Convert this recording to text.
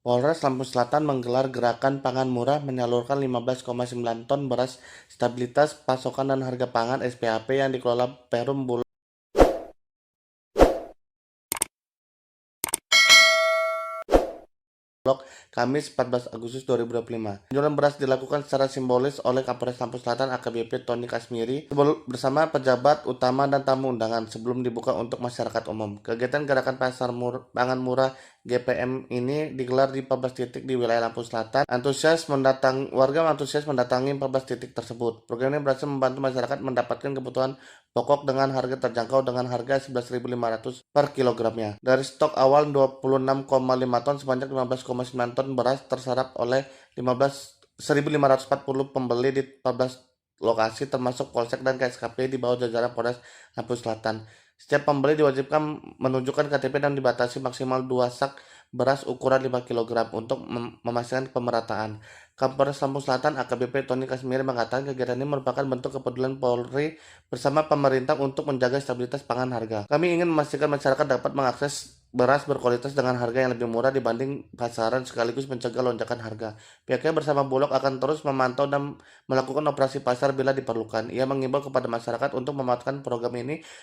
Polres Lampung Selatan menggelar gerakan pangan murah menyalurkan 15,9 ton beras stabilitas pasokan dan harga pangan (SPHP) yang dikelola Perum Bulog Kamis 14 Agustus 2025. Penjualan beras dilakukan secara simbolis oleh Kapolres Lampung Selatan AKBP Tony Kasmiri bersama pejabat utama dan tamu undangan sebelum dibuka untuk masyarakat umum. Kegiatan gerakan pangan murah GPM ini digelar di 14 titik di wilayah Lampung Selatan. Warga antusias mendatangi 14 titik tersebut. Program ini berhasil membantu masyarakat mendapatkan kebutuhan pokok dengan harga terjangkau dengan harga 11.500 per kilogramnya. Dari stok awal 26,5 ton sebanyak 15,9 ton beras terserap oleh 1.540 pembeli di 14 lokasi termasuk Polsek dan KSKP di bawah jajaran Polres Lampung Selatan. Setiap pembeli diwajibkan menunjukkan KTP dan dibatasi maksimal 2 sak beras ukuran 5 kg untuk memastikan pemerataan. Kapolres Lampung Selatan AKBP Tony Kasmiri mengatakan kegiatan ini merupakan bentuk kepedulian Polri bersama pemerintah untuk menjaga stabilitas pangan harga. Kami ingin memastikan masyarakat dapat mengakses beras berkualitas dengan harga yang lebih murah dibanding pasaran sekaligus mencegah lonjakan harga. Pihaknya bersama Bulog akan terus memantau dan melakukan operasi pasar bila diperlukan. Ia mengimbau kepada masyarakat untuk memanfaatkan program ini